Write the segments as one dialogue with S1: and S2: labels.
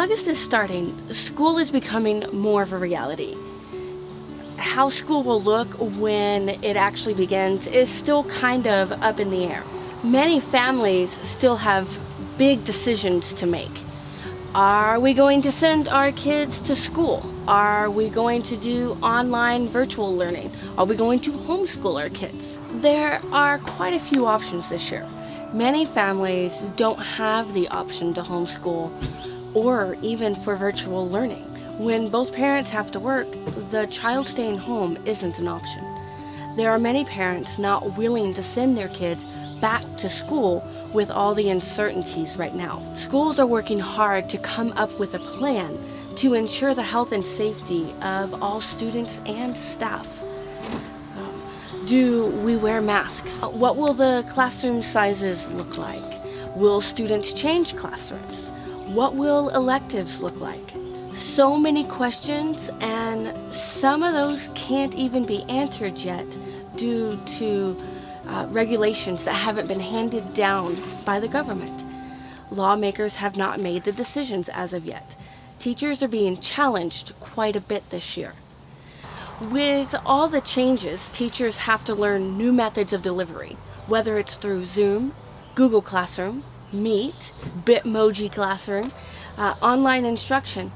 S1: August is starting, school is becoming more of a reality. How school will look when it actually begins is still kind of up in the air. Many families still have big decisions to make. Are we going to send our kids to school? Are we going to do online virtual learning? Are we going to homeschool our kids? There are quite a few options this year. Many families don't have the option to homeschool or even for virtual learning. When both parents have to work, the child staying home isn't an option. There are many parents not willing to send their kids back to school with all the uncertainties right now. Schools are working hard to come up with a plan to ensure the health and safety of all students and staff. Do we wear masks? What will the classroom sizes look like? Will students change classrooms? What will electives look like? So many questions, and some of those can't even be answered yet due to regulations that haven't been handed down by the government. Lawmakers have not made the decisions as of yet. Teachers are being challenged quite a bit this year. With all the changes, teachers have to learn new methods of delivery, whether it's through Zoom, Google Classroom, Meet, Bitmoji Classroom, online instruction,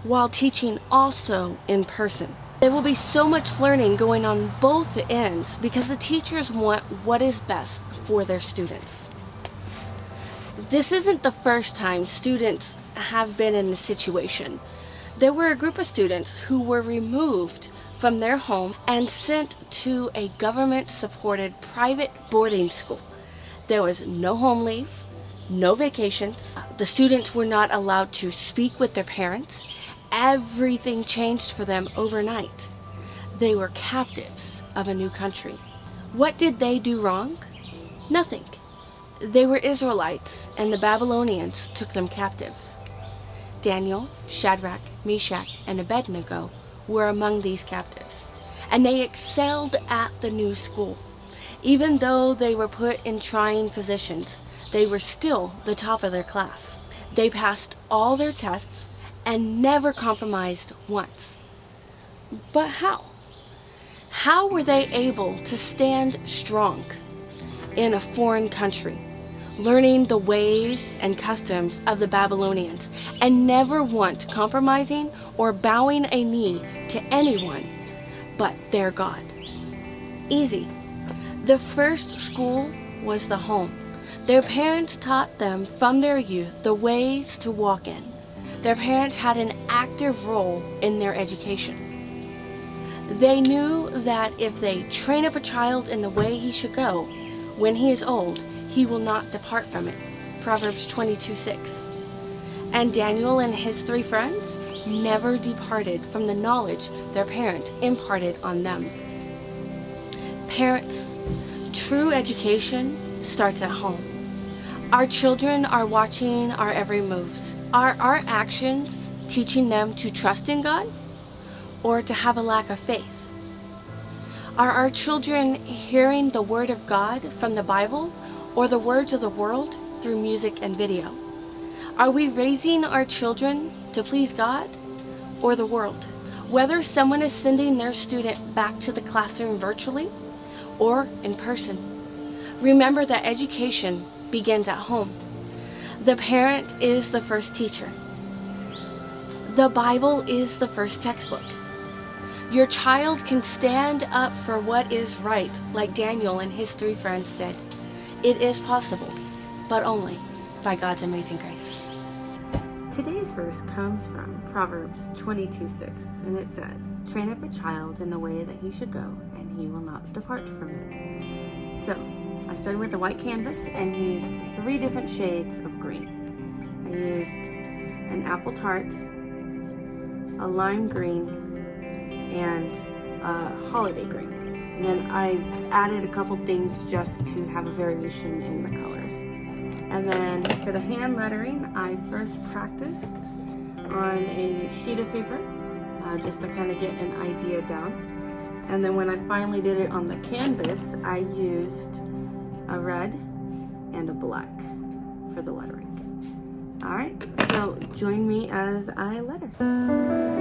S1: while teaching also in person. There will be so much learning going on both ends because the teachers want what is best for their students. This isn't the first time students have been in this situation. There were a group of students who were removed from their home and sent to a government-supported private boarding school. There was no home leave, no vacations. The students were not allowed to speak with their parents. Everything changed for them overnight. They were captives of a new country. What did they do wrong? Nothing. They were Israelites, and the Babylonians took them captive. Daniel, Shadrach, Meshach, and Abednego were among these captives, and they excelled at the new school. Even though they were put in trying positions, they were still the top of their class. They passed all their tests and never compromised once. But how? How were they able to stand strong in a foreign country, learning the ways and customs of the Babylonians, and never once compromising or bowing a knee to anyone but their God? Easy. The first school was the home. Their parents taught them from their youth the ways to walk in. Their parents had an active role in their education. They knew that if they train up a child in the way he should go, when he is old, he will not depart from it. Proverbs 22:6. And Daniel and his 3 friends never departed from the knowledge their parents imparted on them. Parents, true education starts at home. Our children are watching our every moves. Are our actions teaching them to trust in God or to have a lack of faith? Are our children hearing the Word of God from the Bible or the words of the world through music and video? Are we raising our children to please God or the world? Whether someone is sending their student back to the classroom virtually or in person, remember that education begins at home. The parent is the first teacher. The Bible is the first textbook. Your child can stand up for what is right, like Daniel and his 3 friends did. It is possible, but only by God's amazing grace. Today's verse comes from Proverbs 22:6, and it says, "Train up a child in the way that he should go, and he will not depart from it." So, I started with a white canvas and used 3 different shades of green. I used an apple tart, a lime green, and a holiday green. And then I added a couple things just to have a variation in the colors. And then for the hand lettering, I first practiced on a sheet of paper, just to kind of get an idea down. And then when I finally did it on the canvas, I used a red and a black for the lettering. All right, so join me as I let her.